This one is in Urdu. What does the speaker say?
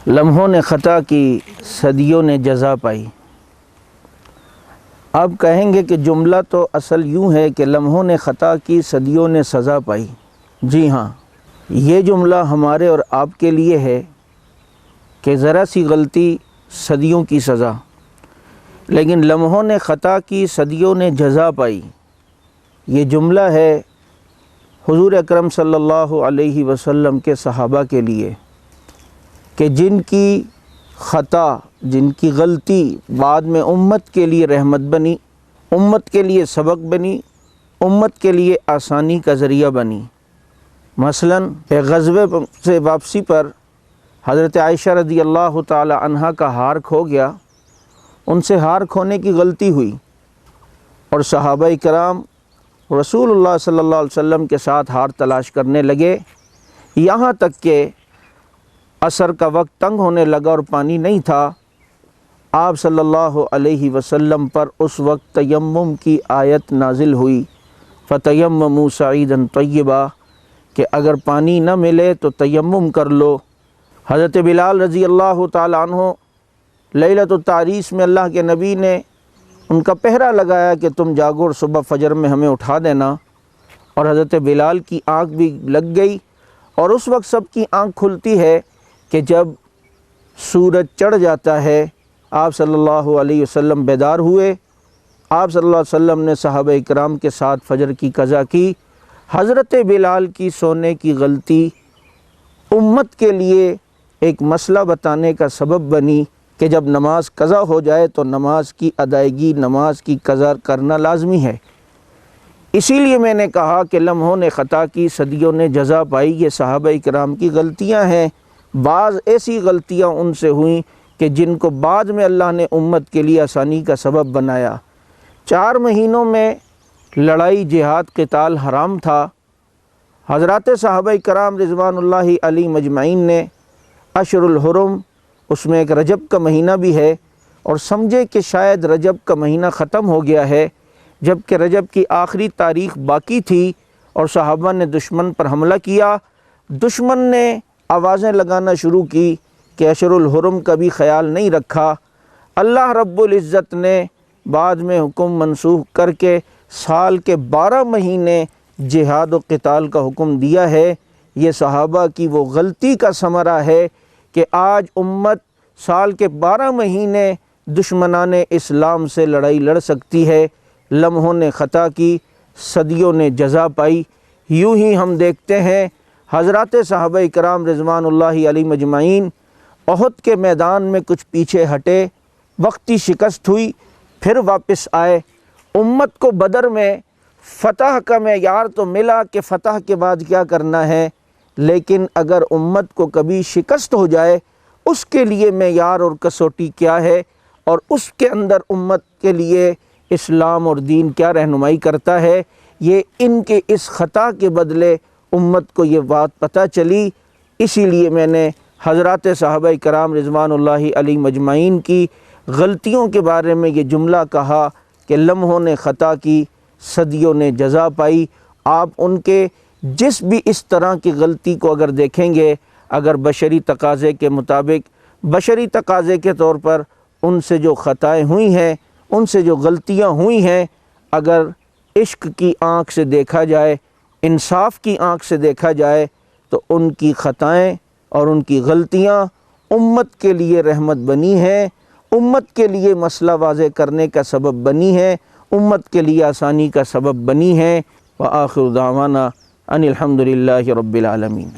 لمحوں نے خطا کی صدیوں نے جزا پائی۔ آپ کہیں گے کہ جملہ تو اصل یوں ہے کہ لمحوں نے خطا کی صدیوں نے سزا پائی۔ جی ہاں، یہ جملہ ہمارے اور آپ کے لیے ہے کہ ذرا سی غلطی صدیوں کی سزا، لیکن لمحوں نے خطا کی صدیوں نے جزا پائی، یہ جملہ ہے حضور اکرم صلی اللہ علیہ وسلم کے صحابہ کے لیے کہ جن کی خطا، جن کی غلطی بعد میں امت کے لیے رحمت بنی، امت کے لیے سبق بنی، امت کے لیے آسانی کا ذریعہ بنی۔ مثلاً ایک غزوے سے واپسی پر حضرت عائشہ رضی اللہ تعالی عنہا کا ہار کھو گیا، ان سے ہار کھونے کی غلطی ہوئی اور صحابہ کرام رسول اللہ صلی اللہ علیہ وسلم کے ساتھ ہار تلاش کرنے لگے، یہاں تک کہ عصر کا وقت تنگ ہونے لگا اور پانی نہیں تھا۔ آپ صلی اللہ علیہ وسلم پر اس وقت تیمم کی آیت نازل ہوئی، فَتَيَمَّمُوا صَعِيدًا طَيِّبًا، کہ اگر پانی نہ ملے تو تیمم کر لو۔ حضرت بلال رضی اللہ تعالیٰ عنہ لیلۃ التعریس میں اللہ کے نبی نے ان کا پہرا لگایا کہ تم جاگو اور صبح فجر میں ہمیں اٹھا دینا، اور حضرت بلال کی آنکھ بھی لگ گئی، اور اس وقت سب کی آنکھ کھلتی ہے کہ جب سورج چڑھ جاتا ہے۔ آپ صلی اللہ علیہ وسلم بیدار ہوئے، آپ صلی اللہ علیہ وسلم نے صحابہ اکرام کے ساتھ فجر کی قضا کی۔ حضرت بلال کی سونے کی غلطی امت کے لیے ایک مسئلہ بتانے کا سبب بنی کہ جب نماز قضا ہو جائے تو نماز کی ادائیگی، نماز کی قضا کرنا لازمی ہے۔ اسی لیے میں نے کہا کہ لمحوں نے خطا کی صدیوں نے جزا پائی، یہ صحابہ کرام کی غلطیاں ہیں۔ بعض ایسی غلطیاں ان سے ہوئیں کہ جن کو بعد میں اللہ نے امت کے لیے آسانی کا سبب بنایا۔ 4 مہینوں میں لڑائی، جہاد، قتال حرام تھا۔ حضرات صحابہ کرام رضوان اللہ علیہ مجمعین نے اشہر الحرم، اس میں ایک رجب کا مہینہ بھی ہے، اور سمجھے کہ شاید رجب کا مہینہ ختم ہو گیا ہے، جبکہ رجب کی آخری تاریخ باقی تھی، اور صحابہ نے دشمن پر حملہ کیا۔ دشمن نے آوازیں لگانا شروع کی کہ اشہر الحرم کا بھی خیال نہیں رکھا۔ اللہ رب العزت نے بعد میں حکم منسوخ کر کے سال کے 12 مہینے جہاد و قتال کا حکم دیا ہے۔ یہ صحابہ کی وہ غلطی کا ثمرہ ہے کہ آج امت سال کے 12 مہینے دشمنان اسلام سے لڑائی لڑ سکتی ہے۔ لمحوں نے خطا کی، صدیوں نے جزا پائی۔ یوں ہی ہم دیکھتے ہیں حضرات صحابہ کرام رضوان اللہ علیہ مجمعین احد کے میدان میں کچھ پیچھے ہٹے، وقتی شکست ہوئی، پھر واپس آئے۔ امت کو بدر میں فتح کا معیار تو ملا کہ فتح کے بعد کیا کرنا ہے، لیکن اگر امت کو کبھی شکست ہو جائے اس کے لیے معیار اور کسوٹی کیا ہے، اور اس کے اندر امت کے لیے اسلام اور دین کیا رہنمائی کرتا ہے، یہ ان کے اس خطا کے بدلے امت کو یہ بات پتہ چلی۔ اسی لیے میں نے حضرات صحابہ کرام رضوان اللہ علیہ مجمعین کی غلطیوں کے بارے میں یہ جملہ کہا کہ لمحوں نے خطا کی، صدیوں نے جزا پائی۔ آپ ان کے جس بھی اس طرح کی غلطی کو اگر دیکھیں گے، اگر بشری تقاضے کے مطابق، بشری تقاضے کے طور پر ان سے جو خطائیں ہوئی ہیں، ان سے جو غلطیاں ہوئی ہیں، اگر عشق کی آنکھ سے دیکھا جائے، انصاف کی آنکھ سے دیکھا جائے، تو ان کی خطائیں اور ان کی غلطیاں امت کے لیے رحمت بنی ہیں، امت کے لیے مسئلہ واضح کرنے کا سبب بنی ہیں، امت کے لیے آسانی کا سبب بنی ہیں۔ وآخر دعوانا ان الحمد للہ رب العالمین۔